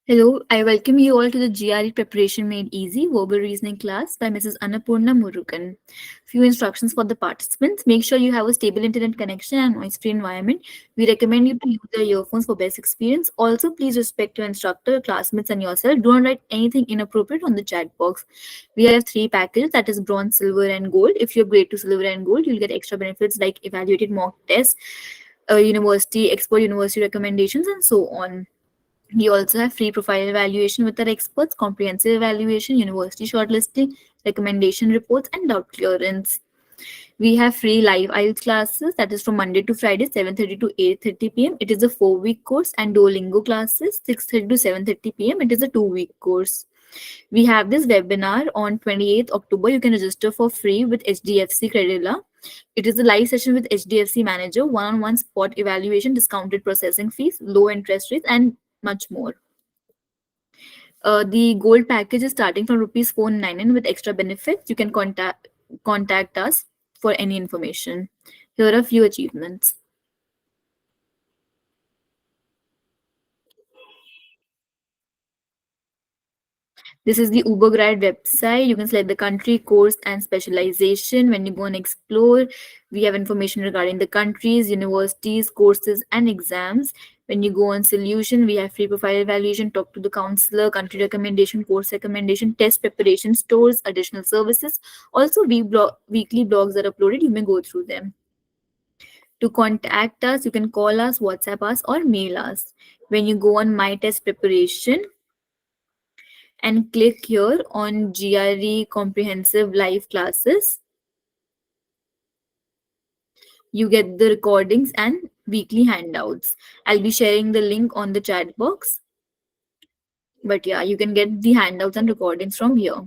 Hello, I welcome you all to the GRE Preparation Made Easy Verbal Reasoning class by Mrs. Annapurna Murugan. Few instructions for the participants. Make sure you have a stable internet connection and noise-free environment. We recommend you to use your earphones for best experience. Also, please respect your instructor, classmates, and yourself. Do not write anything inappropriate on the chat box. We have three packages, that is bronze, silver, and gold. If you're grade to silver and gold, you'll get extra benefits like evaluated mock tests, university, expert university recommendations, and so on. We also have free profile evaluation with our experts, comprehensive evaluation, university shortlisting, recommendation reports, and doubt clearance. We have free live IELTS classes that is from Monday to Friday, 7:30 to 8:30 p.m. It is a 4-week course, and Duolingo classes 6:30 to 7:30 p.m. It is a 2-week course. We have this webinar on 28th October. You can register for free with HDFC Credila. It is a live session with HDFC manager, one-on-one spot evaluation, discounted processing fees, low interest rates, and much more. The gold package is starting from rupees 499 with extra benefits. You can contact us for any information. Here are a few achievements. This is the Ubergrad website. You can select the country, course, and specialization. When you go and explore, we have information regarding the countries, universities, courses, and exams. When you go on solution, we have free profile evaluation, talk to the counselor, country recommendation, course recommendation, test preparation, stores, additional services. Also, weekly blogs are uploaded. You may go through them. To contact us, you can call us, WhatsApp us, or mail us. When you go on My Test Preparation, and click here on GRE Comprehensive Live Classes. You get the recordings and weekly handouts. I'll be sharing the link on the chat box. But yeah, you can get the handouts and recordings from here.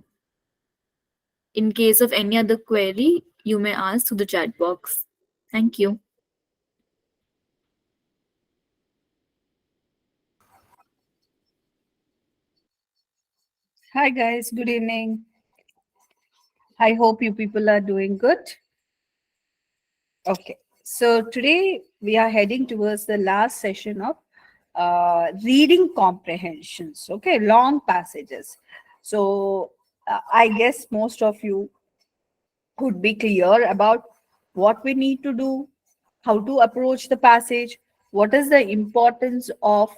In case of any other query, you may ask to the chat box. Thank you. Hi guys, good evening. I hope you people are doing good. Okay, so today we are heading towards the last session of reading comprehensions. Okay, long passages. So I guess most of you could be clear about what we need to do, how to approach the passage, what is the importance of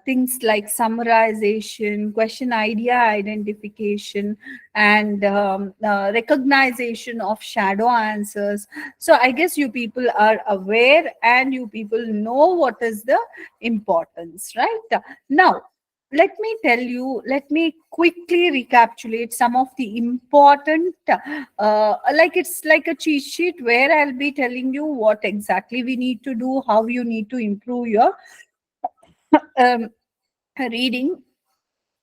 things like summarization, question idea identification, and recognition of shadow answers. So I guess you people are aware and you people know what is the importance, right? Now, let me quickly recapitulate some of the important, like it's like a cheat sheet where I'll be telling you what exactly we need to do, how you need to improve your um, reading.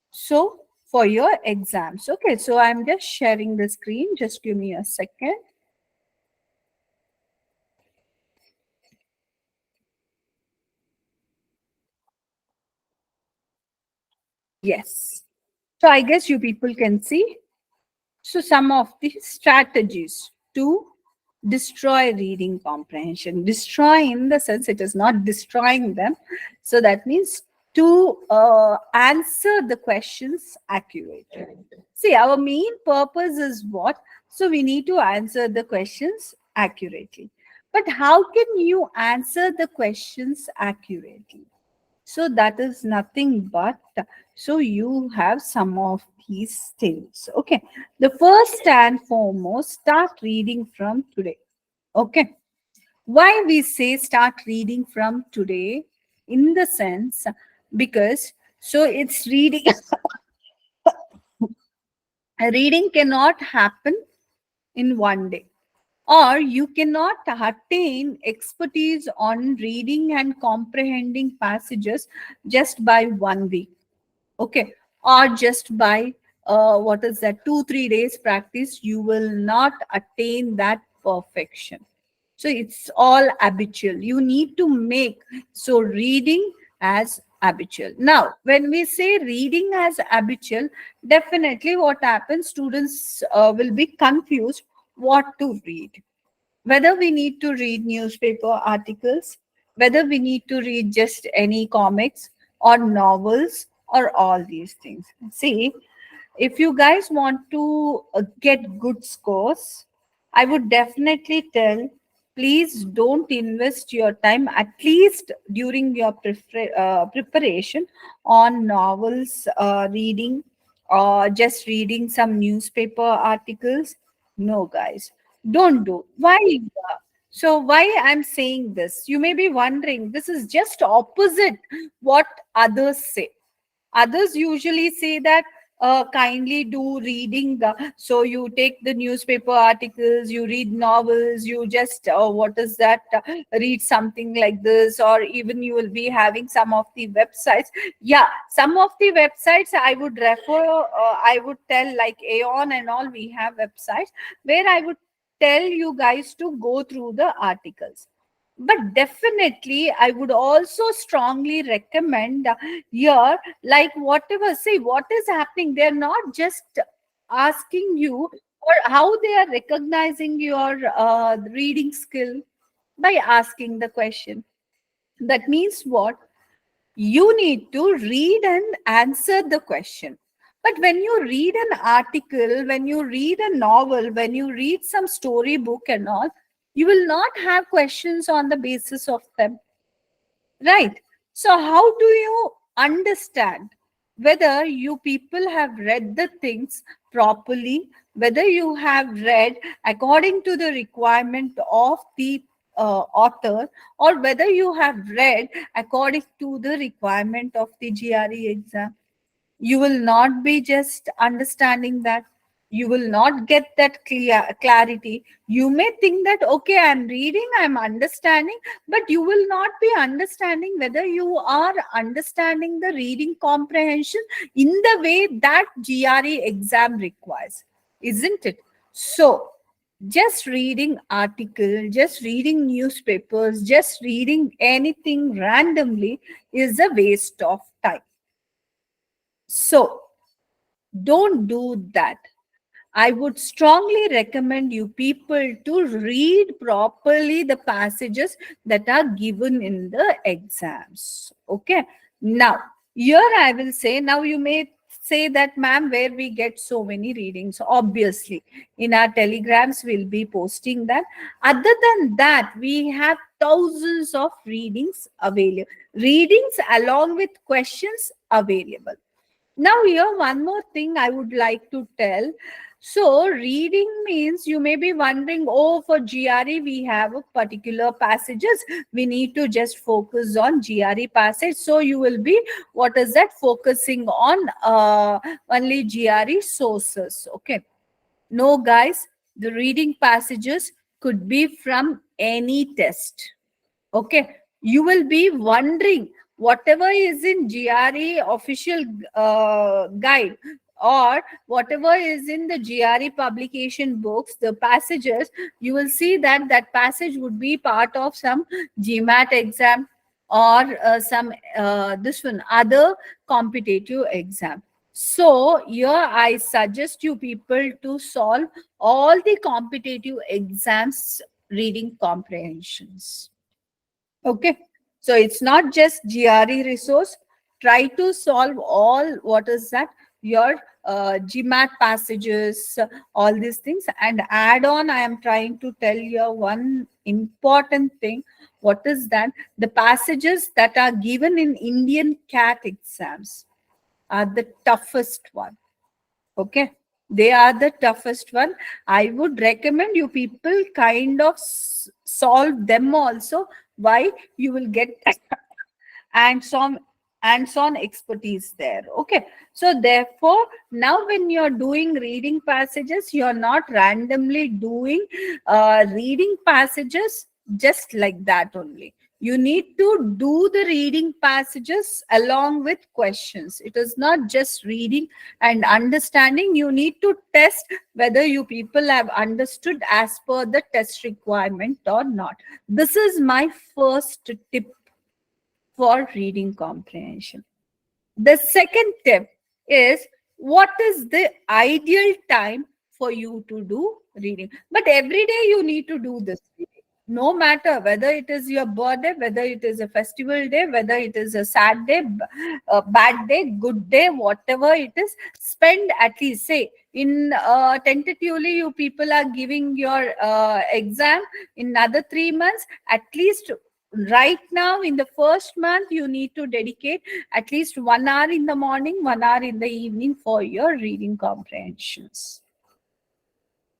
So, for your exams. Okay, so I'm just sharing the screen. Just give me a second. Yes. So, I guess you people can see. So, some of the strategies to destroy reading comprehension. Destroy in the sense it is not destroying them. So, that means to answer the questions accurately. See, our main purpose is what? So, we need to answer the questions accurately. But how can you answer the questions accurately? So that is nothing but, so you have some of these things. Okay. The first and foremost, start reading from today. Okay. Why we say start reading from today? In the sense, because so it's reading. Reading cannot happen in one day, or you cannot attain expertise on reading and comprehending passages just by 1 week. Okay, or just by what is that, 2-3 days practice. You will not attain that perfection. So it's all habitual. You need to make so reading as habitual. Now when we say reading as habitual, definitely what happens, students will be confused what to read, whether we need to read newspaper articles, whether we need to read just any comics or novels or all these things. See, if you guys want to get good scores, I would definitely tell, please don't invest your time, at least during your preparation, on novels reading, or just reading some newspaper articles. No, guys, don't do. Why? So why I'm saying this? You may be wondering, this is just opposite what others say. Others usually say that kindly do reading. So you take the newspaper articles, you read novels, you just what is that? Read something like this, or even you will be having some of the websites. Yeah, some of the websites I would refer. I would tell, like Aeon and all. We have websites where I would tell you guys to go through the articles, but definitely I would also strongly recommend here, like whatever, see what is happening, they're not just asking you, or how they are recognizing your reading skill by asking the question. That means what? You need to read and answer the question. But when you read an article, when you read a novel, when you read some storybook and all, you will not have questions on the basis of them, right? So how do you understand whether you people have read the things properly, whether you have read according to the requirement of the author, or whether you have read according to the requirement of the GRE exam? You will not be just understanding that. You will not get that clarity. You may think that, okay, I'm reading, I'm understanding, but you will not be understanding whether you are understanding the reading comprehension in the way that GRE exam requires, isn't it? So just reading article, just reading newspapers, just reading anything randomly is a waste of time. So don't do that. I would strongly recommend you people to read properly the passages that are given in the exams. Okay. Now, here I will say, now you may say that, ma'am, where we get so many readings? Obviously, in our telegrams, we'll be posting that. Other than that, we have thousands of readings available, readings along with questions available. Now, here, one more thing I would like to tell. So, reading means, you may be wondering, oh, for GRE, we have a particular passages. We need to just focus on GRE passage. So, you will be, what is that, focusing on only GRE sources. Okay. No, guys, the reading passages could be from any test. Okay, you will be wondering, whatever is in GRE official guide, or whatever is in the GRE publication books, the passages, you will see that that passage would be part of some GMAT exam, or some this one other competitive exam. So here I suggest you people to solve all the competitive exams reading comprehensions. Okay, so it's not just GRE resource. Try to solve all, what is that, your GMAT passages, all these things, and add on. I am trying to tell you one important thing. What is that? The passages that are given in Indian CAT exams are the toughest one. Okay, they are the toughest one. I would recommend you people kind of solve them also. Why? You will get hands-on hands-on expertise there. Okay, so therefore now when you're doing reading passages, you're not randomly doing reading passages just like that only. You need to do the reading passages along with questions. It is not just reading and understanding. You need to test whether you people have understood as per the test requirement or not. This is my first tip for reading comprehension. The second tip is, what is the ideal time for you to do reading? But every day you need to do this. No matter whether it is your birthday, whether it is a festival day, whether it is a sad day, a bad day, good day, whatever it is, spend at least, say, in tentatively you people are giving your exam in another 3 months, at least right now in the first month you need to dedicate at least 1 hour in the morning, 1 hour in the evening for your reading comprehensions.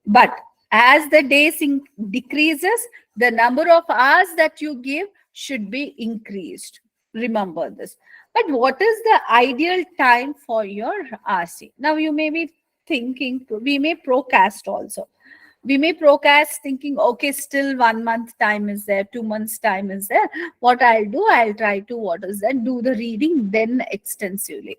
But as the days decreases, the number of hours that you give should be increased. Remember this. But what is the ideal time for your RC? Now you may be thinking, we may procrast also. We may procrast thinking, okay, still 1 month time is there, 2 months time is there. What I'll do, I'll try to, what is that, do the reading then extensively.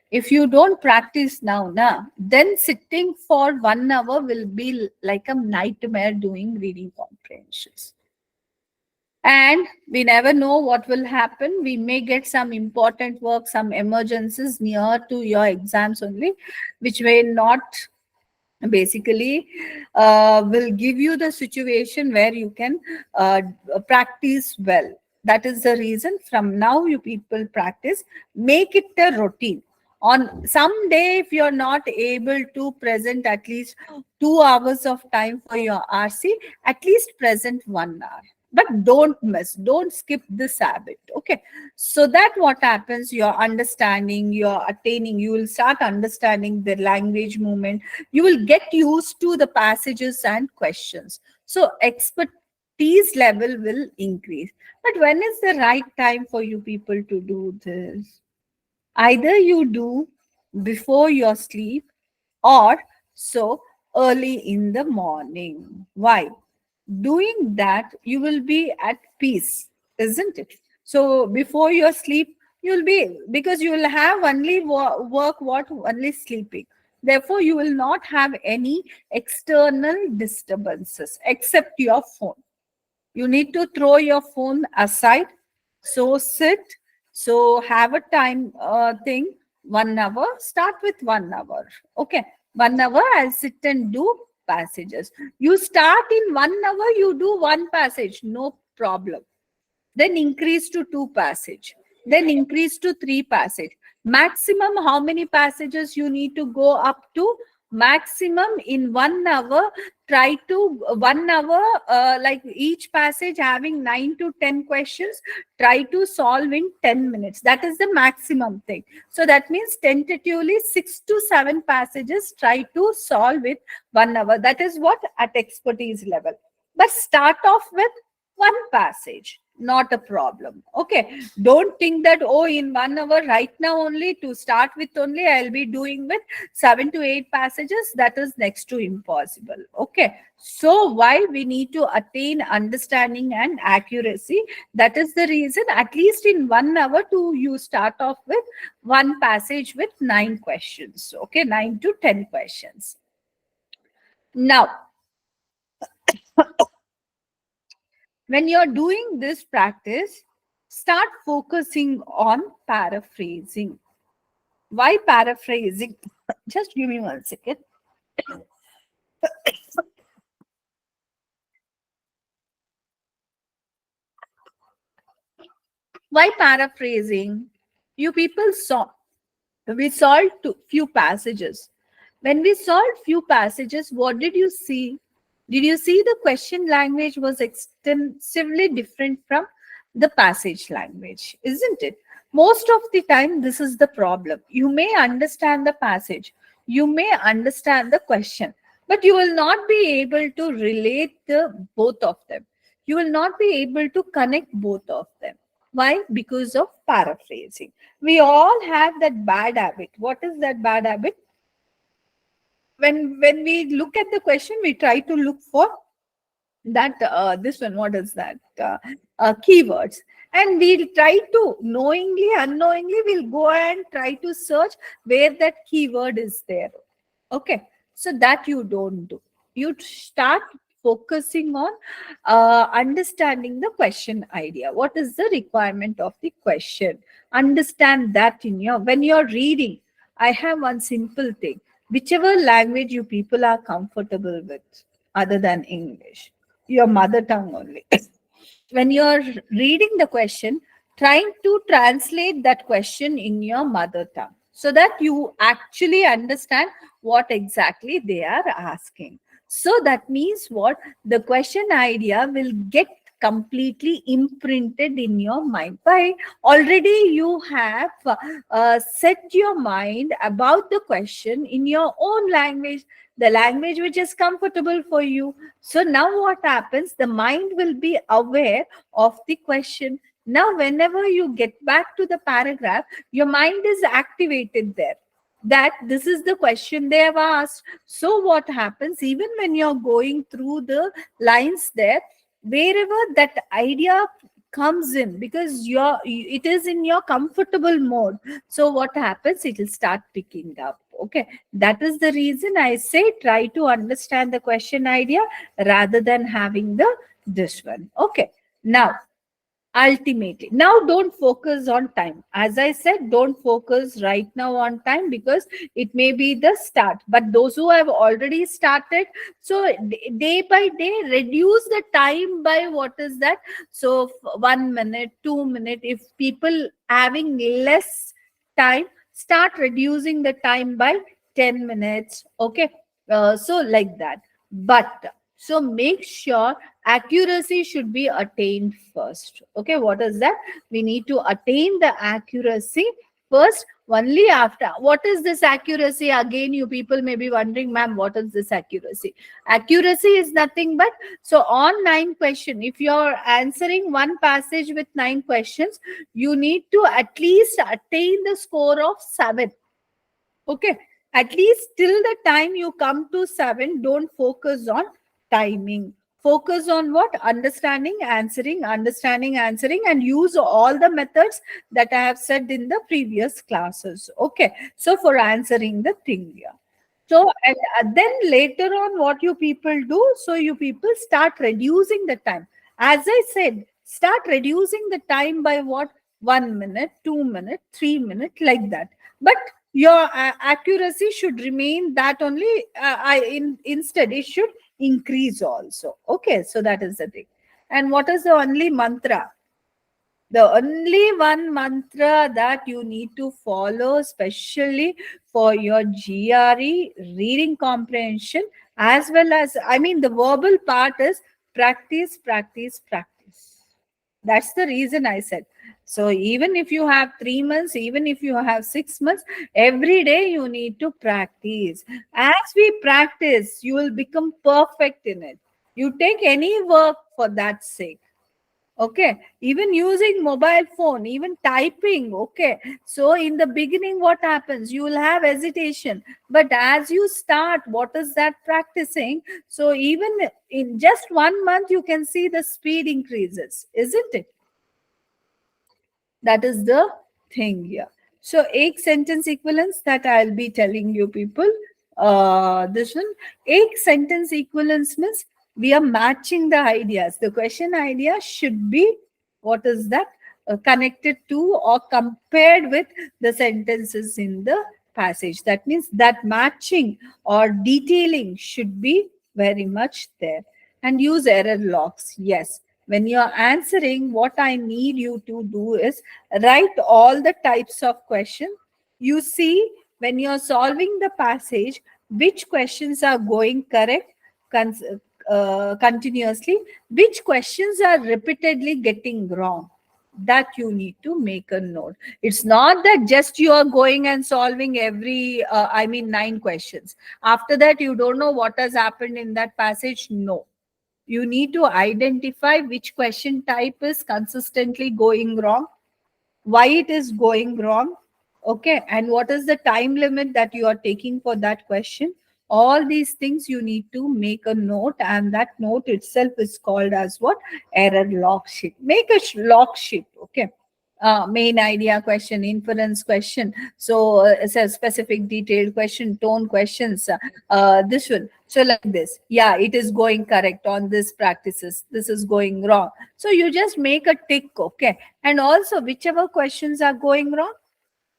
If you don't practice now, then sitting for 1 hour will be like a nightmare doing reading comprehensions. And we never know what will happen. We may get some important work, some emergencies near to your exams only, which may not basically will give you the situation where you can practice well. That is the reason from now you people practice, make it a routine. On some day, if you're not able to present at least 2 hours of time for your RC, at least present 1 hour. But don't miss, don't skip this habit. Okay. So that what happens, you're understanding, you're attaining, you will start understanding the language movement. You will get used to the passages and questions. So expertise level will increase. But when is the right time for you people to do this? Either you do before your sleep or so early in the morning. Why? Doing that, you will be at peace, isn't it? So before your sleep, you'll be, because you will have only work, what, only sleeping. Therefore, you will not have any external disturbances except your phone. You need to throw your phone aside. So sit, so have a time thing, 1 hour, start with 1 hour. Okay, 1 hour, I'll sit and do passages. You start in 1 hour, you do one passage, no problem. Then increase to 2 passage, then increase to 3 passage. Maximum how many passages you need to go up to? Maximum in 1 hour, try to 1 hour, like each passage having 9 to 10 questions, try to solve in 10 minutes. That is the maximum thing. So that means tentatively 6 to 7 passages try to solve with 1 hour. That is what at expertise level. But start off with one passage, not a problem. Okay, don't think that, oh, in 1 hour right now only, to start with only I'll be doing with 7 to 8 passages. That is next to impossible. Okay, so why we need to attain understanding and accuracy? That is the reason, at least in 1 hour, to you start off with one passage with 9 questions. Okay, 9 to 10 questions. Now, when you're doing this practice, start focusing on paraphrasing. Why paraphrasing? Just give me 1 second. Why paraphrasing? You people saw, we solved few passages. When we solved few passages, what did you see? Did you see the question language was extensively different from the passage language, isn't it? Most of the time, this is the problem. You may understand the passage, you may understand the question, but you will not be able to relate the both of them. You will not be able to connect both of them. Why? Because of paraphrasing. We all have that bad habit. What is that bad habit? When we look at the question, we try to look for that this one, what is that, keywords, and we'll try to knowingly, unknowingly, we'll go and try to search where that keyword is there. Okay, so that you don't do. You start focusing on understanding the question idea. What is the requirement of the question? Understand that in your, when you're reading, I have one simple thing. Whichever language you people are comfortable with, other than English, your mother tongue only. When you're reading the question, trying to translate that question in your mother tongue so that you actually understand what exactly they are asking. So that means what? The question idea will get completely imprinted in your mind. By already you have set your mind about the question in your own language, the language which is comfortable for you. So now what happens? The mind will be aware of the question. Now, whenever you get back to the paragraph, your mind is activated there. That this is the question they have asked. So, what happens even when you're going through the lines there, wherever that idea comes in, because it is in your comfortable mode, so what happens, it will start picking up. Okay, that is the reason I say try to understand the question idea rather than having the this one. Okay, now ultimately, now don't focus on time. As I said, don't focus right now on time because it may be the start. But those who have already started, so day by day reduce the time by what is that, so 1 minute, 2 minute. If people having less time, start reducing the time by 10 minutes. Okay, so like that. But so make sure accuracy should be attained first. Okay, what is that? We need to attain the accuracy first. Only after, what is this accuracy? Again, you people may be wondering, ma'am, what is this accuracy? Accuracy is nothing but, so on 9 question, if you're answering one passage with 9 questions, you need to at least attain the score of 7. Okay, at least till the time you come to 7, don't focus on timing. Focus on what? Understanding, answering, and use all the methods that I have said in the previous classes. Okay, so for answering the thing here. So, and then later on, what you people do? So, you people start reducing the time. As I said, start reducing the time by what? 1 minute, 2 minute, 3 minute, like that. But your accuracy should remain that only. Instead, it should increase also. Okay, so that is the thing. And what is the only mantra? The only one mantra that you need to follow, especially for your GRE reading comprehension, as well as, I mean, the verbal part is practice, practice, practice. That's the reason I said. So even if you have 3 months, even if you have 6 months, every day you need to practice. As we practice, you will become perfect in it. You take any work for that sake. Okay, even using mobile phone, even typing. Okay, so in the beginning what happens, you will have hesitation, but as you start, what is that practicing, so even in just 1 month you can see the speed increases, isn't it? That is the thing here. So एक sentence equivalence that I'll be telling you people. This one, एक sentence equivalence means we are matching the ideas. The question idea should be, what is that? Connected to or compared with the sentences in the passage. That means that matching or detailing should be very much there. And use error logs. Yes, when you're answering, what I need you to do is write all the types of questions. You see, when you're solving the passage, which questions are going correct continuously, which questions are repeatedly getting wrong. That you need to make a note. It's not that just you are going and solving every, 9 questions. After that, you don't know what has happened in that passage. No, you need to identify which question type is consistently going wrong, why it is going wrong. Okay, and what is the time limit that you are taking for that question. All these things you need to make a note, and that note itself is called as what? Error log sheet. Make a log sheet. Okay, main idea question, inference question, so it's a specific detailed question, tone questions, this one. So like this, yeah, it is going correct on this practices, this is going wrong, so you just make a tick. Okay, and also whichever questions are going wrong,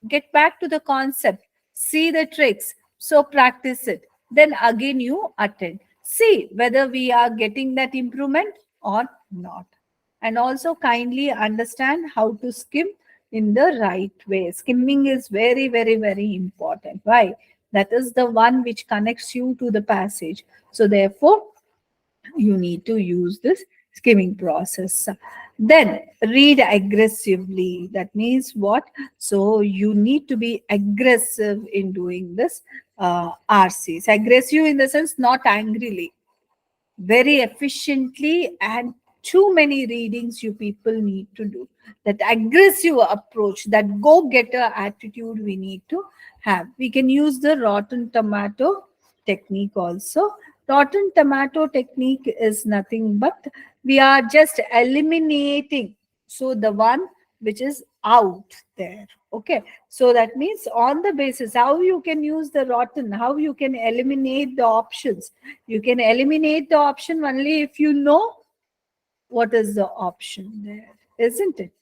get back to the concept, see the tricks, so practice it, then again you attend. see whether we are getting that improvement or not. And also kindly understand how to skim in the right way. Skimming is very, very, very important. Why? That is the one which connects you to the passage. So therefore, you need to use this skimming process. Then read aggressively. That means what? So you need to be aggressive in doing this RCs. Aggressive in the sense not angrily, very efficiently, and too many readings you people need to do. That aggressive approach, that go-getter attitude we need to have. We can use the rotten tomato technique also. Rotten tomato technique is nothing but we are just eliminating, so the one which is out there. Okay, so that means on the basis how you can use the rotten, how you can eliminate the options. You can eliminate the option only if you know what is the option there, isn't it?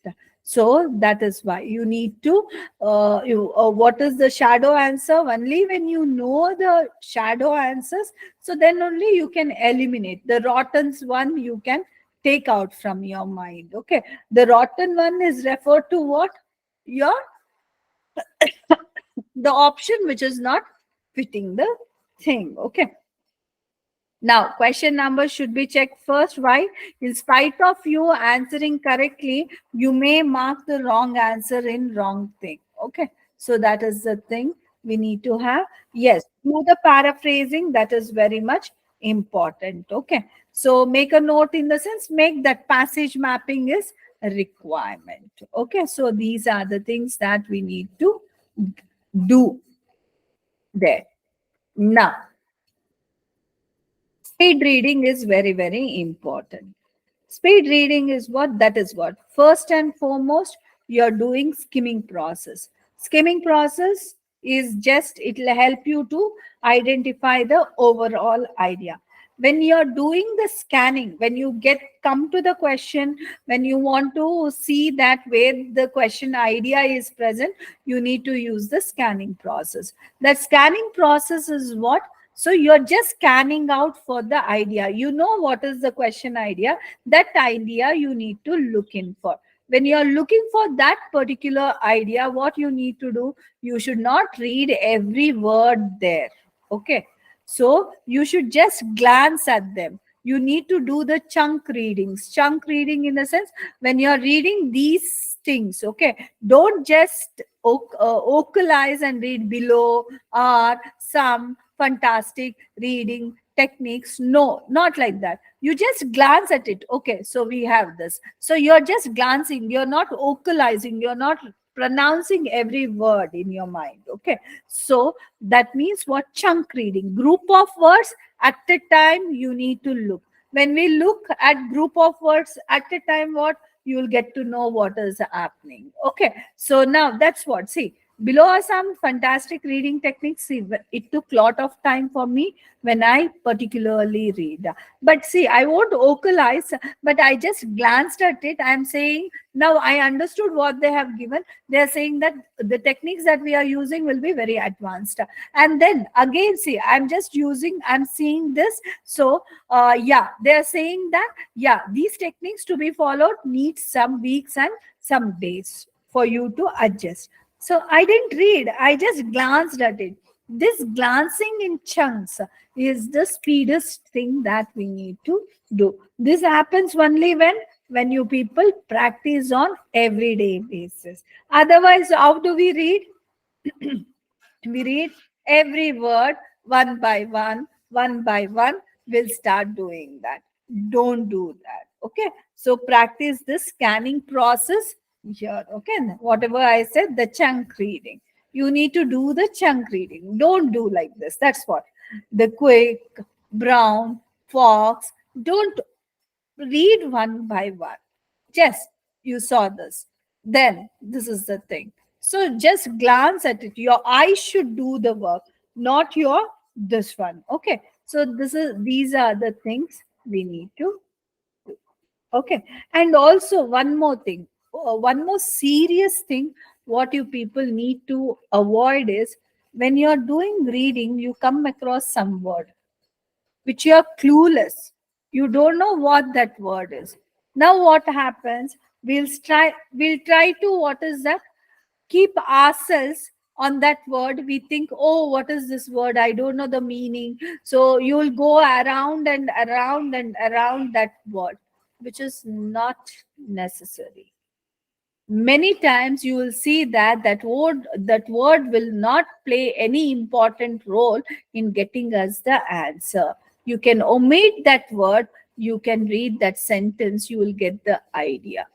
So that is why you need to what is the shadow answer. Only when you know the shadow answers, so then only you can eliminate the rotten one. You can take out from your mind. Okay, the rotten one is referred to what? Your the option which is not fitting the thing. Okay, now, question number should be checked first. Why? In spite of you answering correctly, you may mark the wrong answer in wrong thing. Okay. So that is the thing we need to have. Yes, do the paraphrasing. That is very much important. Okay. So make a note in the sense, make that passage mapping is a requirement. Okay. So these are the things that we need to do there. Now, speed reading is very, very important. Speed reading is what? That is what? First and foremost, you're doing skimming process. Skimming process is just, it will help you to identify the overall idea. When you're doing the scanning, when you get come to the question, when you want to see that where the question idea is present, you need to use the scanning process. That scanning process is what? So you're just scanning out for the idea. You know what is the question idea. That idea you need to look in for. When you're looking for that particular idea, what you need to do, you should not read every word there. Okay. So you should just glance at them. You need to do the chunk readings. Chunk reading in the sense, when you're reading these things, okay, don't just vocalize and read below or some fantastic reading techniques. No, not like that. You just glance at it. Okay, so we have this. So you're just glancing, you're not vocalizing, you're not pronouncing every word in your mind. Okay, so that means what? Chunk reading. Group of words at a time you need to look. When we look at group of words at a time, what? You will get to know what is happening. Okay, so now that's what. See, below are some fantastic reading techniques. See, it took lot of time for me when I particularly read. But see, I won't vocalize, but I just glanced at it. I'm saying now I understood what they have given. They're saying that the techniques that we are using will be very advanced. And then again, see, I'm just using, I'm seeing this. So yeah, they're saying that, yeah, these techniques to be followed need some weeks and some days for you to adjust. So I didn't read, I just glanced at it. This glancing in chunks is the speediest thing that we need to do. This happens only when you people practice on everyday basis. Otherwise, how do we read? We read every word one by one by one. We'll start doing that. Don't do that. Okay. So practice this scanning process here. Okay. Whatever I said, the chunk reading. You need to do the chunk reading. Don't do like this. That's what. The quick, brown, fox. Don't read one by one. Just you saw this. Then this is the thing. So just glance at it. Your eyes should do the work, not your this one. Okay. So these are the things we need to do. Okay. And also one more thing, one more serious thing, what you people need to avoid is when you're doing reading, you come across some word. which you are clueless. You don't know what that word is. Now what happens? We'll try to, what is that? Keep ourselves on that word. We think, oh, what is this word? I don't know the meaning. So you will go around and around and around that word, which is not necessary. Many times you will see that that word will not play any important role in getting us the answer. You can omit that word, you can read that sentence, you will get the idea.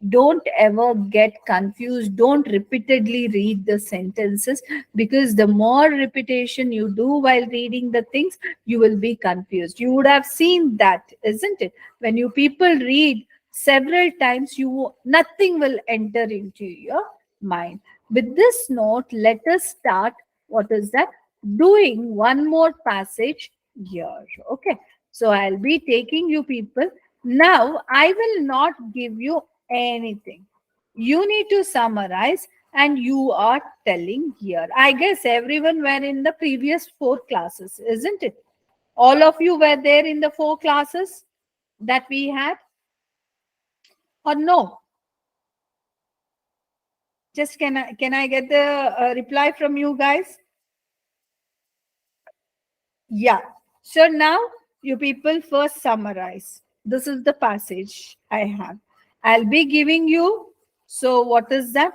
Don't ever get confused. Don't repeatedly read the sentences, because the more repetition you do while reading the things, you will be confused. You would have seen that, isn't it? When you people read several times, you nothing will enter into your mind. With this note, let us start, what is that, doing one more passage here. Okay, so I'll be taking you people. Now I will not give you anything. You need to summarize, and you are telling here. I guess everyone were in the previous 4 classes, isn't it? All of you were there in the 4 classes that we had, or no? Just can I get the reply from you guys? Yeah. So now you people first summarize. This is the passage I have. I'll be giving you. So what is that?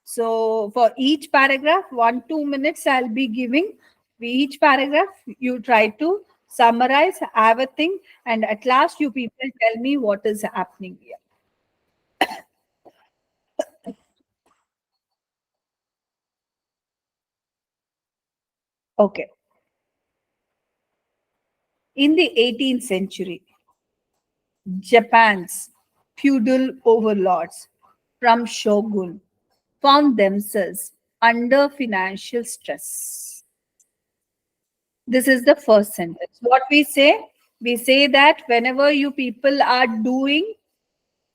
So for each paragraph, 1-2 minutes I'll be giving. Each paragraph, you try to summarize, have a thing, and at last you people tell me what is happening here. Okay. In the 18th century, Japan's feudal overlords from shogun found themselves under financial stress. This is the first sentence. What we say that whenever you people are doing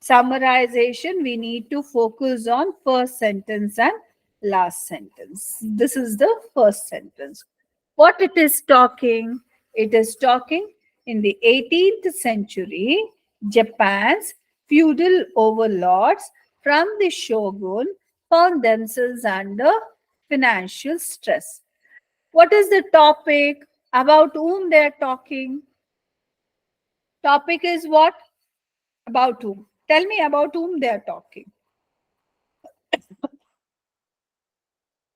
summarization, we need to focus on first sentence and last sentence. This is the first sentence. What it is talking? It is talking in the 18th century, Japan's feudal overlords from the shogun found themselves under financial stress. What is the topic? About whom they are talking? Topic is what? About whom? Tell me about whom they are talking.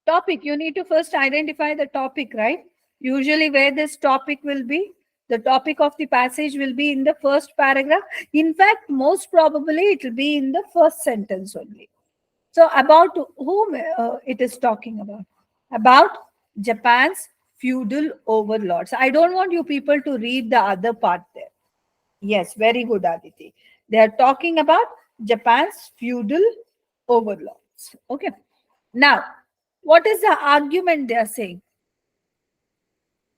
Topic, you need to first identify the topic, right? Usually where this topic will be, the topic of the passage will be in the first paragraph. In fact, most probably it will be in the first sentence only. So about whom it is talking about Japan's feudal overlords. I don't want you people to read the other part there. Yes, very good, Aditi. They are talking about Japan's feudal overlords. Okay. Now, what is the argument they are saying?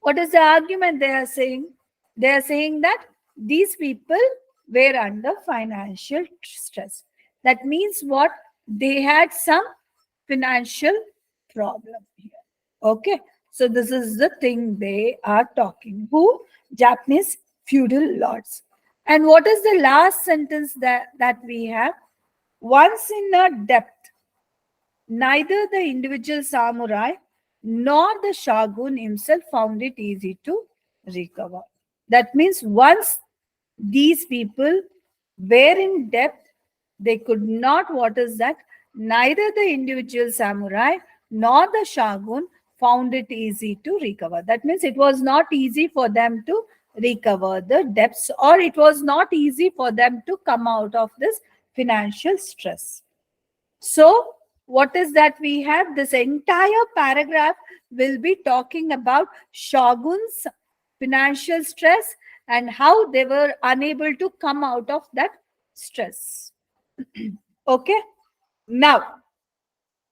What is the argument they are saying? They are saying that these people were under financial stress. That means what? They had some financial problem here. Okay. So this is the thing they are talking. Who? Japanese feudal lords. And what is the last sentence that we have? Once in a depth, neither the individual samurai nor the shogun himself found it easy to recover. That means once these people were in depth, they could not, what is that? Neither the individual samurai nor the shogun found it easy to recover. That means it was not easy for them to recover the debts, or it was not easy for them to come out of this financial stress. So, what is that we have? This entire paragraph will be talking about shoguns' financial stress and how they were unable to come out of that stress. Okay. Now,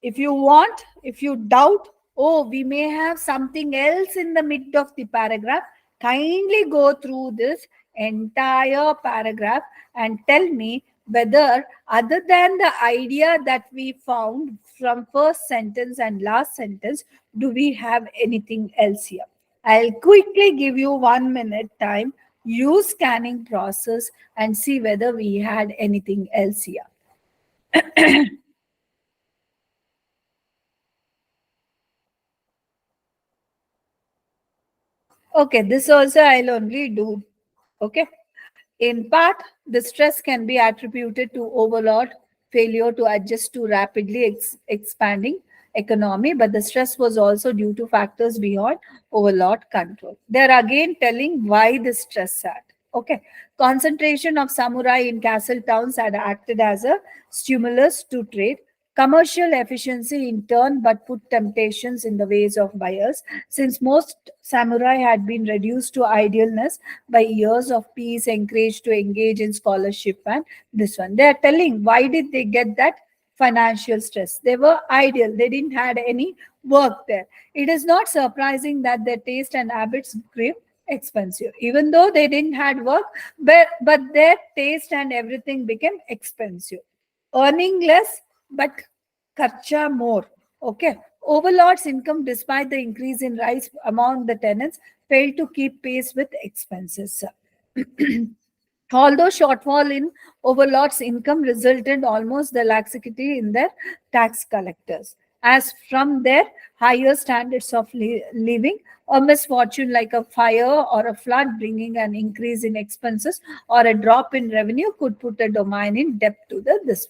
if you want, if you doubt, oh, we may have something else in the mid of the paragraph, kindly go through this entire paragraph and tell me whether, other than the idea that we found from first sentence and last sentence, do we have anything else here? I'll quickly give you 1 minute time. Use scanning process and see whether we had anything else here. Okay, this also I'll only do. Okay. In part, the stress can be attributed to overload, failure to adjust to rapidly expanding economy, but the stress was also due to factors beyond overload control. They're again telling why the stress had. Okay, concentration of samurai in castle towns had acted as a stimulus to trade. Commercial efficiency in turn, but put temptations in the ways of buyers, since most samurai had been reduced to idleness by years of peace, encouraged to engage in scholarship and this one. They are telling why did they get that financial stress? They were idle. They didn't had any work there. It is not surprising that their taste and habits grew expensive. Even though they didn't had work, but their taste and everything became expensive. Earning less, but kharcha more. Okay. Overlord's income, despite the increase in rise among the tenants, failed to keep pace with expenses. Although shortfall in overlords' income resulted almost the laxity in their tax collectors, as from their higher standards of living, a misfortune like a fire or a flood bringing an increase in expenses or a drop in revenue could put a domain in debt to the this.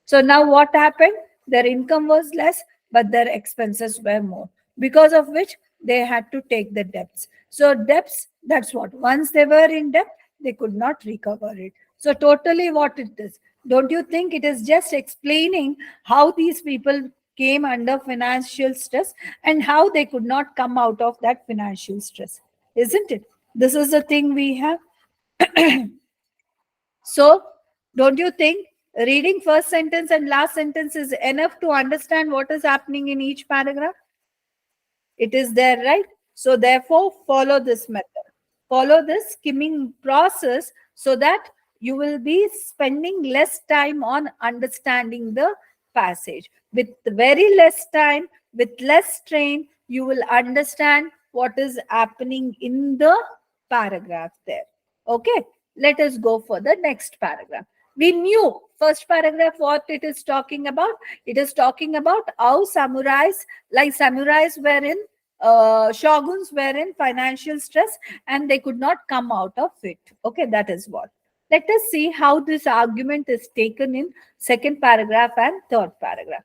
So now what happened? Their income was less, but their expenses were more, because of which they had to take the debts. So debts, that's what. Once they were in debt, they could not recover it. So totally what it is. Don't you think it is just explaining how these people came under financial stress and how they could not come out of that financial stress? Isn't it? This is the thing we have. So, don't you think reading first sentence and last sentence is enough to understand what is happening in each paragraph? It is there, right? So, therefore, follow this method. Follow this skimming process so that you will be spending less time on understanding the passage. With very less time, with less strain, you will understand what is happening in the paragraph there. Okay, let us go for the next paragraph. We knew first paragraph what it is talking about. It is talking about how samurais, like samurais were in shoguns were in financial stress and they could not come out of it. Okay, that is what. Let us see how this argument is taken in second paragraph and third paragraph.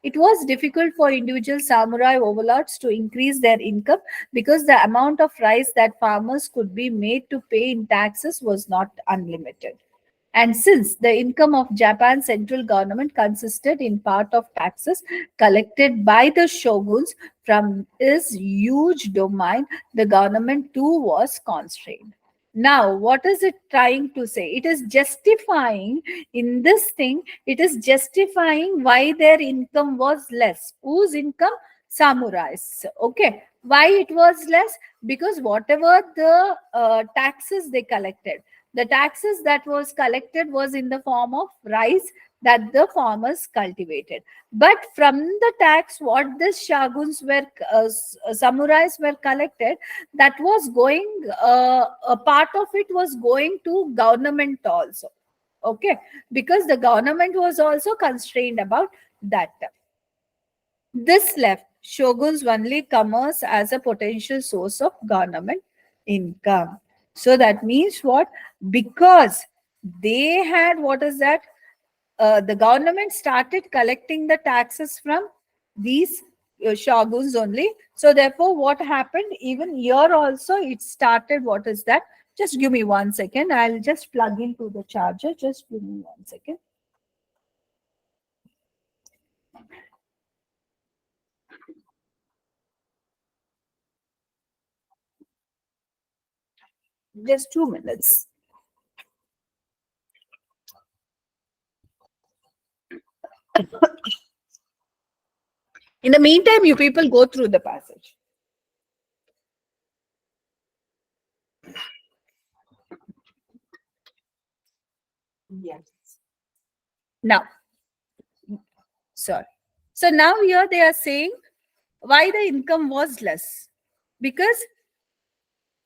It was difficult for individual samurai overlords to increase their income because the amount of rice that farmers could be made to pay in taxes was not unlimited. And since the income of Japan's central government consisted in part of taxes collected by the shoguns from his huge domain, the government too was constrained. Now, what is it trying to say? It is justifying in this thing, it is justifying why their income was less. Whose income? Samurais. Okay. Why it was less? Because whatever the taxes they collected, the taxes that was collected was in the form of rice that the farmers cultivated. But from the tax, what the shaguns were, samurais were collected, that was going, a part of it was going to government also. Okay, because the government was also constrained about that. This left shoguns only commerce as a potential source of government income. So that means what? Because they had, what is that? The government started collecting the taxes from these shoguns only. So therefore, what happened? Even here also, it started. What is that? Just give me 1 second. I'll just plug into the charger. Just give me 1 second. Just 2 minutes. In the meantime, you people go through the passage. Yes. Now, sorry. So now here they are saying why the income was less. Because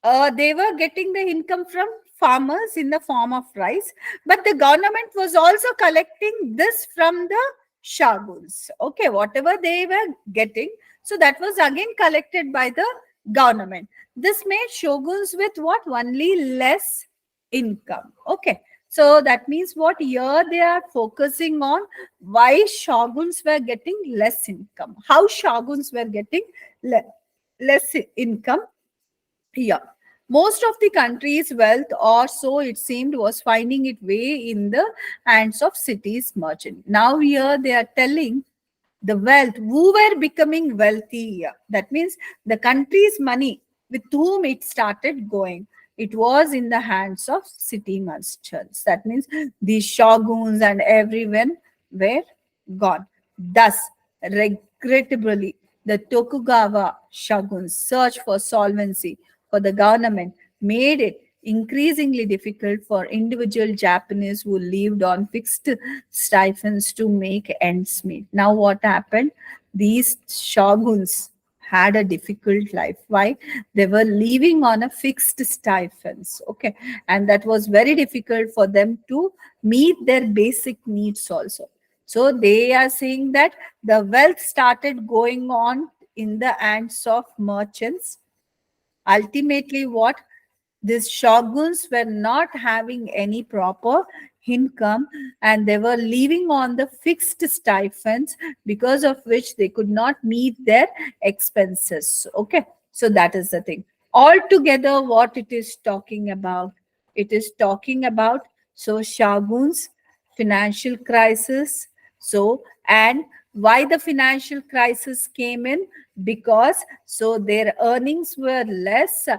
they were getting the income from farmers in the form of rice, but the government was also collecting this from the shaguns. Okay, whatever they were getting, so that was again collected by the government. This made shoguns with what? Only less income. Okay, so that means what? Here they are focusing on why shoguns were getting less income, how shoguns were getting less income. Yeah. Most of the country's wealth, or so it seemed, was finding its way in the hands of cities merchant. Now here they are telling the wealth, who were becoming wealthy here. That means the country's money with whom it started going. It was in the hands of city merchants. That means the shoguns and everyone were gone. Thus, regrettably, the Tokugawa shoguns' search for solvency for the government made it increasingly difficult for individual Japanese who lived on fixed stipends to make ends meet. Now, what happened? These shoguns had a difficult life. Why? They were living on a fixed stipends. Okay. And that was very difficult for them to meet their basic needs also. So they are saying that the wealth started going on in the hands of merchants. Ultimately, what? These shoguns were not having any proper income, and they were living on the fixed stipends, because of which they could not meet their expenses. Okay, so that is the thing. Altogether, what it is talking about? It is talking about, so, shoguns, financial crisis. So, and why the financial crisis came in? Because so their earnings were less, so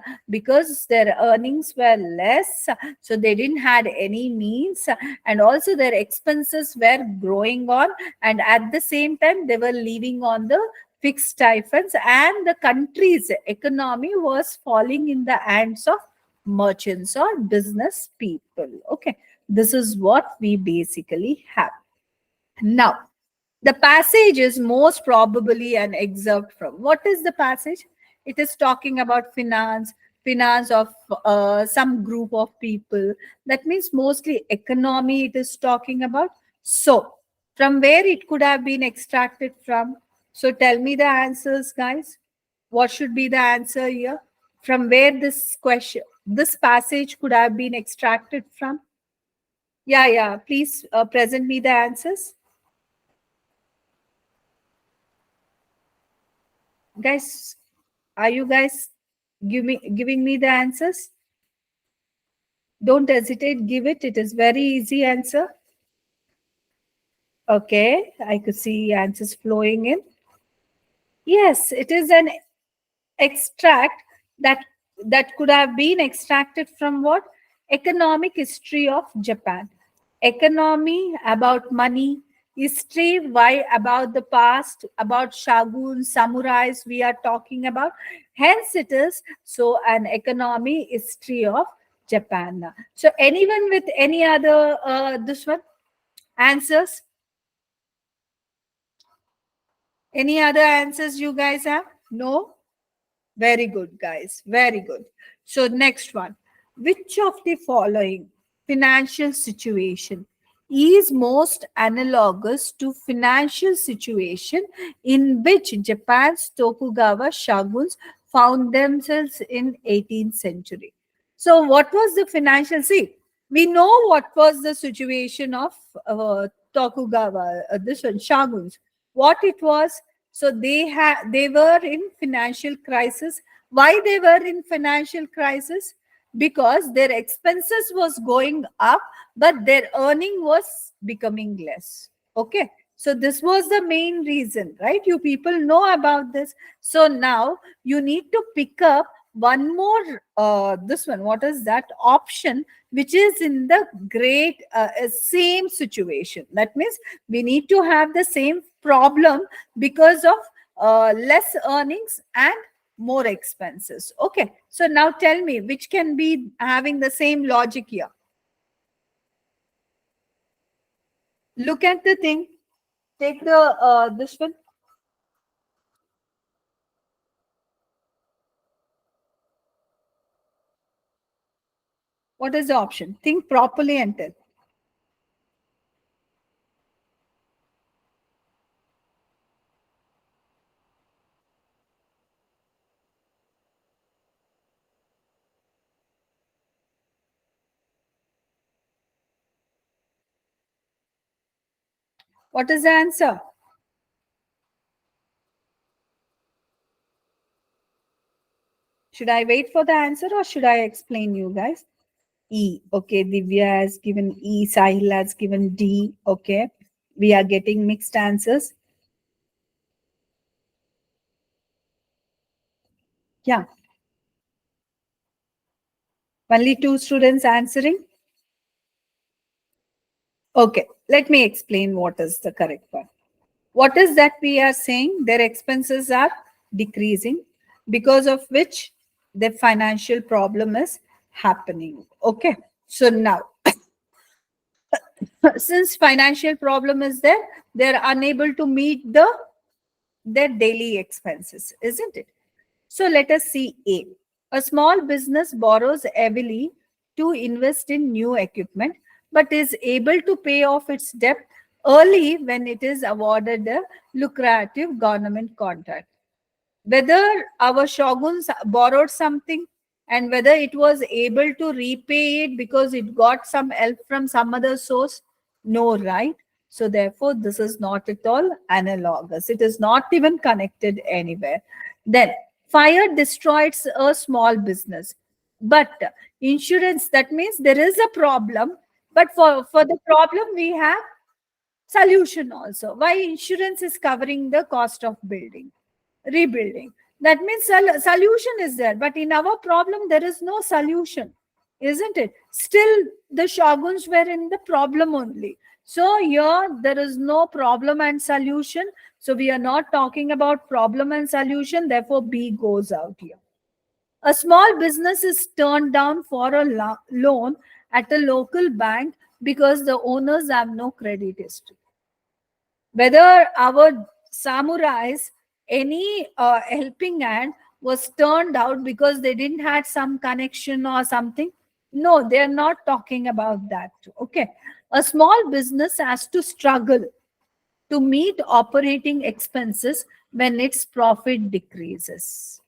they didn't had any means, and also their expenses were growing on, and at the same time they were living on the fixed stipends, and the country's economy was falling in the hands of merchants or business people. Okay, this is what we basically have. Now, the passage is most probably an excerpt from. What is the passage? It is talking about finance of some group of people. That means mostly economy it is talking about. So, from where it could have been extracted from? So, tell me the answers, guys. What should be the answer here? From where this passage could have been extracted from? Yeah, yeah. Please present me the answers. Guys, are you guys giving me the answers? Don't hesitate, give it. It is very easy answer. Okay, I could see answers flowing in. Yes, it is an extract that could have been extracted from what? Economic history of Japan. Economy about money, history, why about the past, about shoguns, samurais we are talking about. Hence it is so an economy history of Japan. So anyone with any other this one answers? Any other answers you guys have? No? Very good, guys. Very good. So, next one. Which of the following financial situation is most analogous to financial situation in which Japan's Tokugawa shoguns found themselves in 18th century? So, what was the financial? See, we know what was the situation of Tokugawa, this one, shoguns. What it was, so they were in financial crisis. Why they were in financial crisis? Because their expenses was going up, but their earning was becoming less. Okay, so this was the main reason, right? You people know about this. So now you need to pick up one more this one. What is that option which is in the great same situation? That means we need to have the same problem because of less earnings and more expenses. Okay, so now tell me which can be having the same logic here. Look at the thing. Take the this one. What is the option? Think properly and tell. What is the answer? Should I wait for the answer or should I explain you guys? E. Okay, Divya has given E, Sahil has given D. Okay, we are getting mixed answers. Yeah, only 2 students answering. Okay, let me explain what is the correct one. What is that we are saying? Their expenses are decreasing, because of which the financial problem is happening. Okay, so now since financial problem is there, they're unable to meet their daily expenses, isn't it? So let us see A. A small business borrows heavily to invest in new equipment, but is able to pay off its debt early when it is awarded a lucrative government contract. Whether our shoguns borrowed something and whether it was able to repay it because it got some help from some other source, no, right? So therefore this is not at all analogous, it is not even connected anywhere. Then fire destroys a small business, but insurance, that means there is a problem, but for the problem we have solution also. Why? Insurance is covering the cost of building, rebuilding. That means solution is there, but in our problem there is no solution, isn't it? Still the shoguns were in the problem only. So here there is no problem and solution, so we are not talking about problem and solution, therefore B goes out here. A small business is turned down for a loan at a local bank because the owners have no credit history. Whether our samurais, any helping hand was turned out because they didn't had some connection or something, no, they're not talking about that. Okay, a small business has to struggle to meet operating expenses when its profit decreases.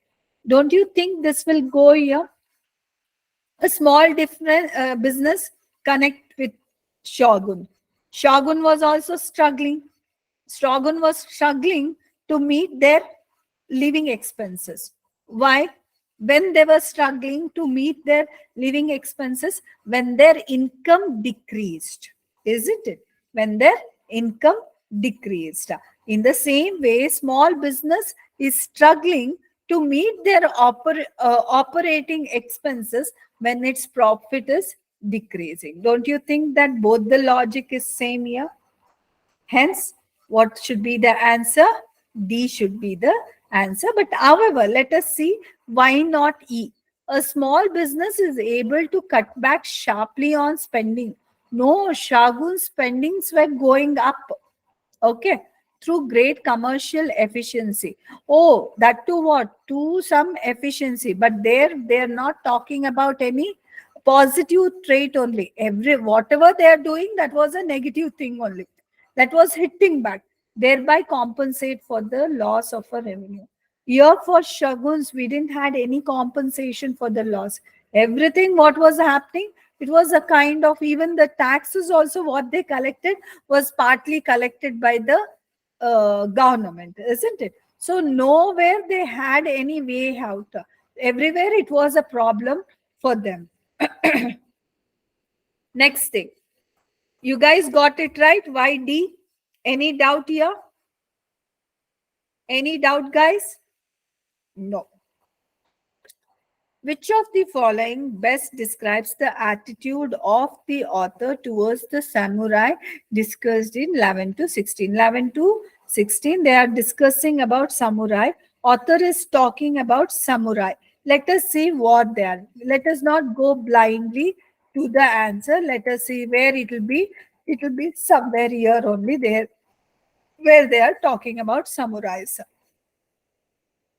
Don't you think this will go here? A small different business connect with shogun. Shogun was also struggling. Shogun was struggling to meet their living expenses. Why? When they were struggling to meet their living expenses, when their income decreased, isn't it? When their income decreased. In the same way, small business is struggling to meet their operating expenses when its profit is decreasing. Don't you think that both the logic is same here? Hence, what should be the answer? D should be the answer. But however, let us see why not E. A small business is able to cut back sharply on spending. No, Shagun's spendings were going up. Okay, through great commercial efficiency. Oh, that too what? To some efficiency. But they're not talking about any positive trait only. Whatever they are doing, that was a negative thing only. That was hitting back, thereby compensate for the loss of a revenue. Here for Shaguns, we didn't had any compensation for the loss. Everything what was happening, it was a kind of, even the taxes also what they collected was partly collected by the government, isn't it? So nowhere they had any way out. Everywhere it was a problem for them. Next thing. You guys got it right? Why D? Any doubt here? Any doubt, guys? No. Which of the following best describes the attitude of the author towards the samurai discussed in 11 to 16? 11 to 16, they are discussing about samurai. Author is talking about samurai. Let us see what they are. Let us not go blindly to the answer. Let us see where it will be. It will be somewhere here only, there where they are talking about samurais.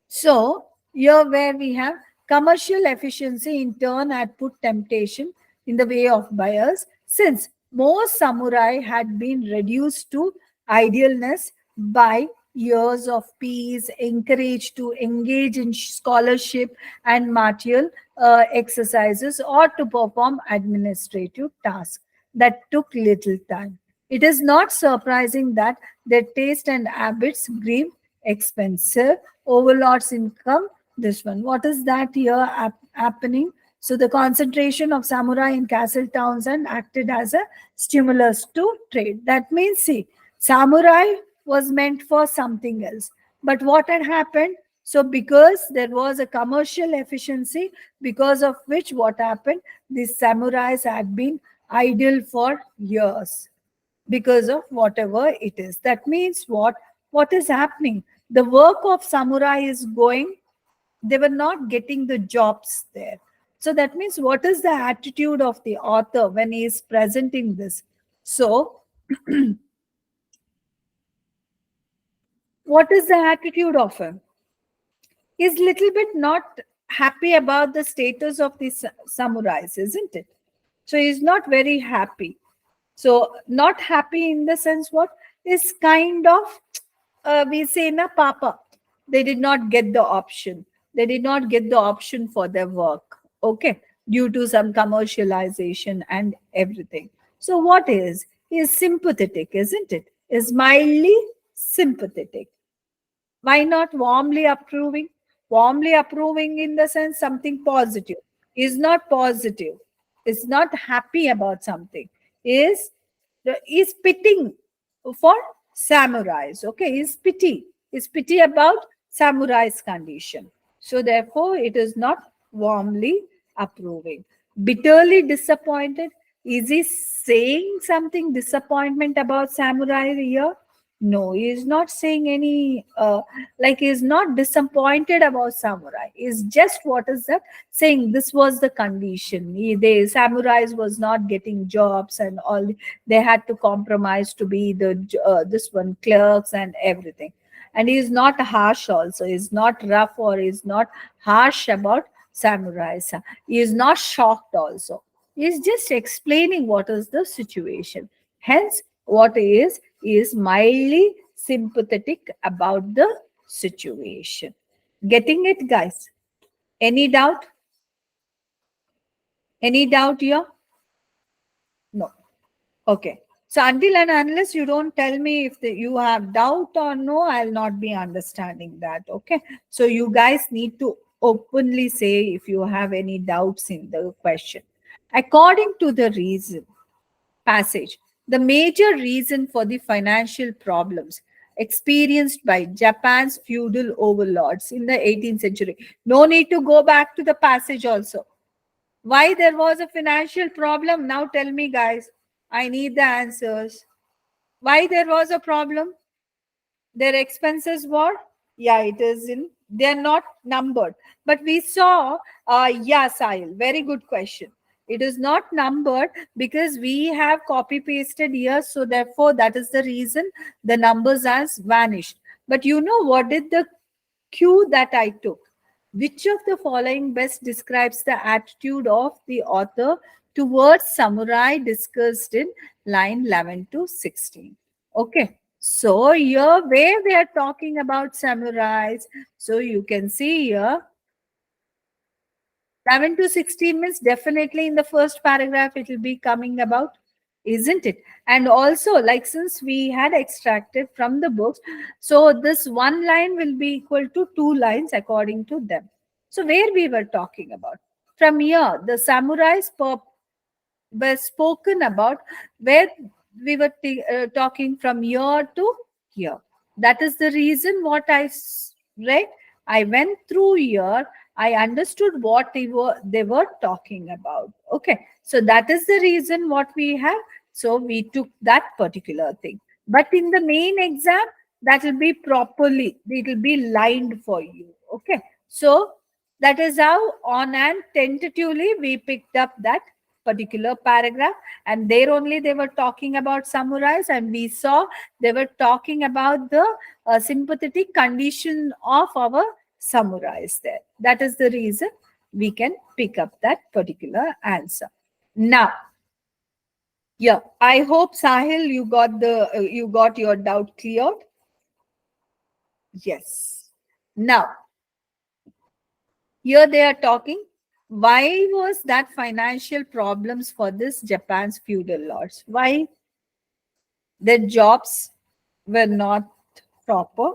So here where we have commercial efficiency in turn had put temptation in the way of bias, since most samurai had been reduced to idleness by years of peace, encouraged to engage in scholarship and martial exercises, or to perform administrative tasks that took little time. It is not surprising that their taste and habits grew expensive. Overlord's income, this one. What is that here happening? So the concentration of samurai in castle towns and acted as a stimulus to trade. That means, see, samurai was meant for something else. But what had happened? So because there was a commercial efficiency, because of which what happened? These samurais had been idle for years because of whatever it is. That means what is happening? The work of samurai is going, they were not getting the jobs there. So that means what is the attitude of the author when he is presenting this? So what is the attitude of him? He's little bit not happy about the status of the samurais, isn't it? So he's not very happy. So not happy in the sense what is kind of we say na papa. They did not get the option. They did not get the option for their work. Okay, due to some commercialization and everything. So what is sympathetic, isn't it? Is mildly sympathetic. Why not warmly approving? Warmly approving in the sense something positive. Is not positive. Is not happy about something. Is pitying for samurais. Okay, is pity about samurai's condition. So therefore, it is not warmly approving. Bitterly disappointed. Is he saying something disappointment about samurai here? No, he is not saying any, like he is not disappointed about samurai. Is just what is that? Saying this was the condition. The samurais was not getting jobs and all. They had to compromise to be the this one clerks and everything. And he is not harsh also. He is not rough or he is not harsh about samurais. He is not shocked also. He is just explaining what is the situation. Hence, what is mildly sympathetic about the situation. Getting it, guys? Any doubt? Any doubt here? No. Okay. So until and unless you don't tell me if you have doubt or no, I'll not be understanding that. Okay. So you guys need to openly say if you have any doubts in the question. According to the reason passage, the major reason for the financial problems experienced by Japan's feudal overlords in the 18th century. No need to go back to the passage also. Why there was a financial problem? Now tell me, guys. I need the answers. Why there was a problem? Their expenses were, yeah, it is in, they are not numbered. But we saw, yeah, Sahil, very good question. It is not numbered because we have copy pasted here. So therefore, that is the reason the numbers has vanished. But you know what did the cue that I took? Which of the following best describes the attitude of the author towards samurai discussed in line 11 to 16? Okay. So here where they are talking about samurais, so you can see here 11 to 16 means definitely in the first paragraph it will be coming about, isn't it? And also, like since we had extracted from the books, so this one line will be equal to two lines according to them. So where we were talking about? From here, the samurais were spoken about where we were talking from here to here. That is the reason what read. I went through here. I understood what they were talking about. Okay. So that is the reason what we have. So we took that particular thing. But in the main exam, that will be properly, it will be lined for you. Okay. So that is how on and tentatively we picked up that particular paragraph, and there only they were talking about samurais, and we saw they were talking about the sympathetic condition of our samurais there. That is the reason we can pick up that particular answer. Now, yeah, I hope Sahil, you got your doubt cleared. Yes. Now, here they are talking. Why was that financial problems for this Japan's feudal lords? Why? Their jobs were not proper.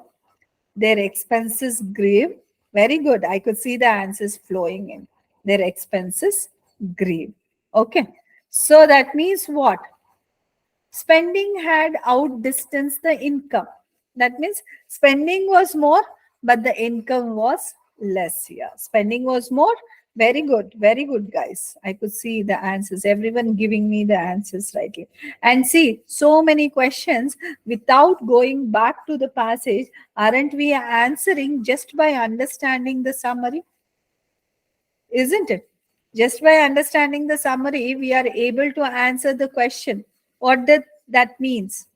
Their expenses grew. Very good. I could see the answers flowing in. Their expenses grew. Okay. So that means what? Spending had outdistanced the income. That means spending was more, but the income was less here. Spending was more. Very good, guys. I could see the answers. Everyone giving me the answers rightly. And see, so many questions without going back to the passage. Aren't we answering just by understanding the summary? Isn't it? Just by understanding the summary, we are able to answer the question. What that means?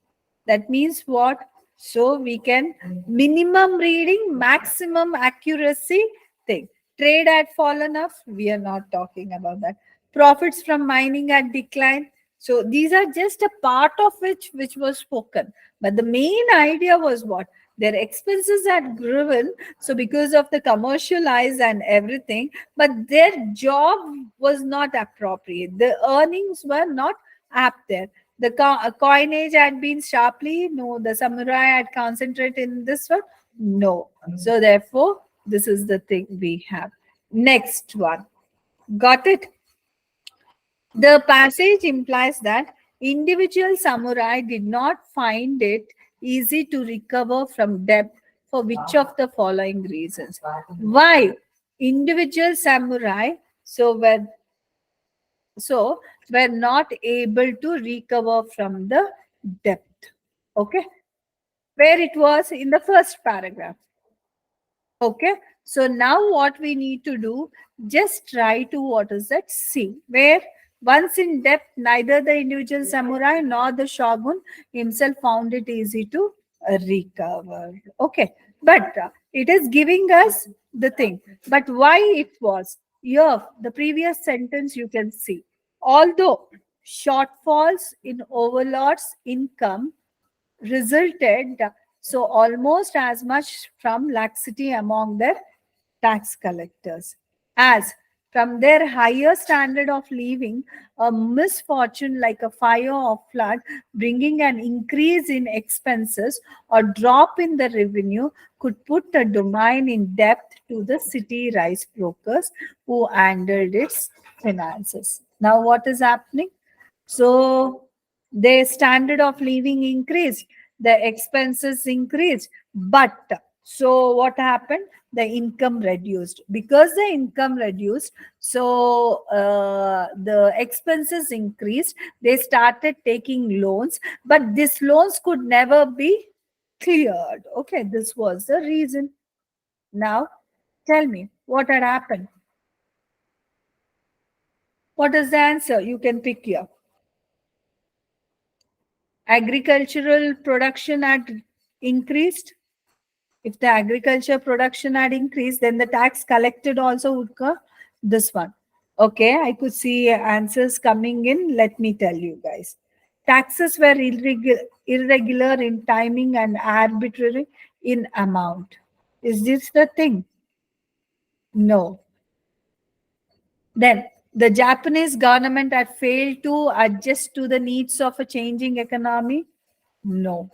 That means what? So we can minimum reading, maximum accuracy thing. Trade had fallen off. We are not talking about that. Profits from mining had declined. So these are just a part of which was spoken. But the main idea was what? Their expenses had grown. So because of the commercialize and everything, but their job was not appropriate. The earnings were not apt there. The coinage had been sharply, no. The samurai had concentrated in this one, no. So therefore, this is the thing we have. Next one. Got it? The passage implies that individual samurai did not find it easy to recover from debt for which of the following reasons. Why? Individual samurai so were not able to recover from the debt. Okay, where it was in the first paragraph. Okay, so now what we need to do, just try to, what is that, see where once in depth, neither the individual samurai nor the shogun himself found it easy to recover. Okay, but it is giving us the thing. But why it was here, the previous sentence you can see. Although shortfalls in overlords' income resulted so almost as much from laxity among their tax collectors as from their higher standard of living, a misfortune like a fire or flood bringing an increase in expenses or drop in the revenue could put a domain in debt to the city rice brokers who handled its finances. Now what is happening? So their standard of living increased, the expenses increased, but so what happened? The income reduced. Because the income reduced, so the expenses increased. They started taking loans, but these loans could never be cleared. Okay, this was the reason. Now, tell me what had happened. What is the answer? You can pick here. Agricultural production had increased. If the agriculture production had increased, then the tax collected also would go. This one. Okay, I could see answers coming in. Let me tell you guys. Taxes were irregular in timing and arbitrary in amount. Is this the thing? No. Then the Japanese government had failed to adjust to the needs of a changing economy. No.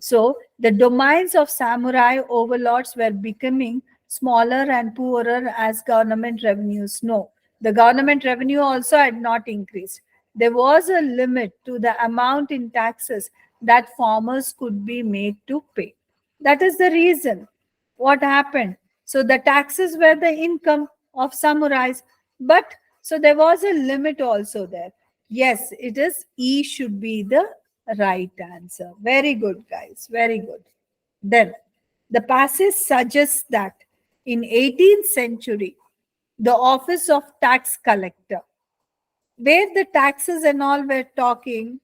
So the domains of samurai overlords were becoming smaller and poorer as government revenues. No, the government revenue also had not increased. There was a limit to the amount in taxes that farmers could be made to pay. That is the reason. What happened? So the taxes were the income of samurais, but so there was a limit also there. Yes, it is E should be the right answer. Very good, guys. Very good. Then the passage suggests that in 18th century, the office of tax collector, where the taxes and all were talking,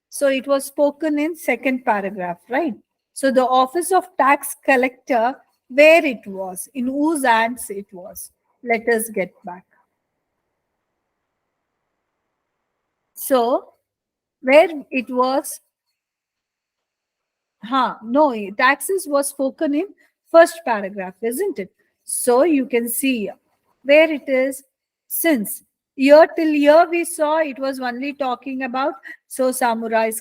so it was spoken in second paragraph, right? So the office of tax collector, where it was, in whose hands it was. Let us get back. So where it was, no, taxes was spoken in first paragraph, isn't it? So you can see where it is. Since year till year we saw it was only talking about so samurai's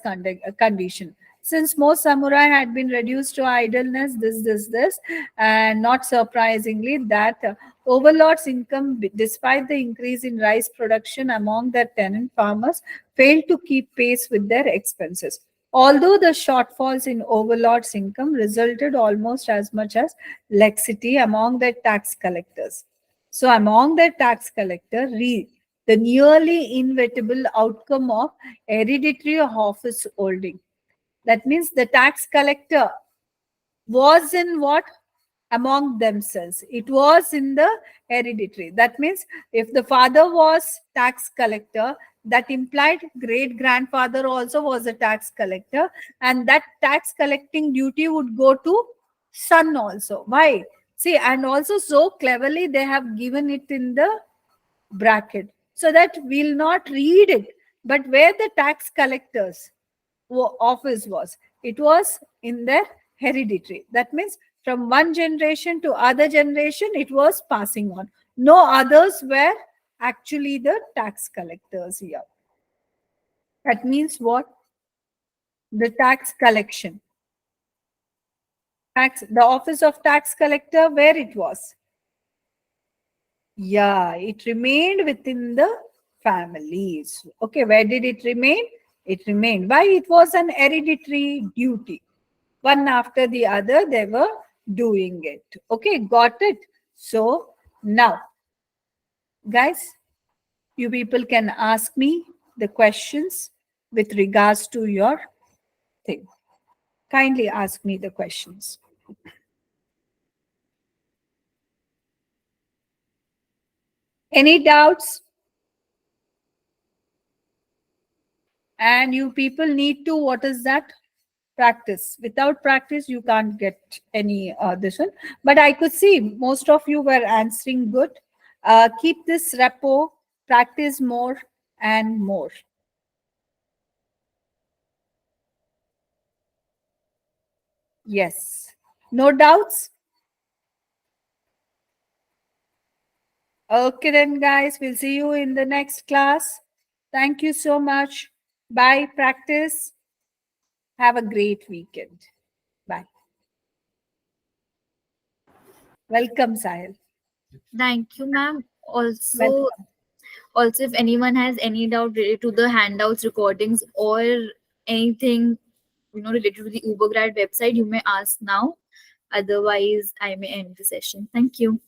condition. Since most samurai had been reduced to idleness, this, and not surprisingly that overlord's income, despite the increase in rice production among the tenant farmers, failed to keep pace with their expenses. Although the shortfalls in overlord's income resulted almost as much as laxity among the tax collectors. So, among the tax collector, the nearly inevitable outcome of hereditary office holding. That means the tax collector was in what? Among themselves. It was in the hereditary. That means if the father was tax collector, that implied great grandfather also was a tax collector, and that tax collecting duty would go to son also. Why? See, and also so cleverly they have given it in the bracket so that we'll not read it. But where the tax collectors office was, it was in their hereditary. That means from one generation to other generation it was passing on. No others were actually the tax collectors here. That means what? The tax collection, tax, the office of tax collector, where it was, yeah, it remained within the families. Okay, where did it remain? It remained. Why? It was an hereditary duty. One after the other, they were doing it. Okay, got it? So now, guys, you people can ask me the questions with regards to your thing. Kindly ask me the questions. Any doubts? And you people need to, what is that? Practice. Without practice you can't get any this one, but I could see most of you were answering good. Keep this repo, practice more and more. Yes, no doubts. Okay then guys, we'll see you in the next class. Thank you so much. Bye. Practice. Have a great weekend. Bye. Welcome, Sahil. Thank you, ma'am. Welcome. Also, if anyone has any doubt related to the handouts, recordings, or anything related to the Ubergrad website, you may ask now. Otherwise, I may end the session. Thank you.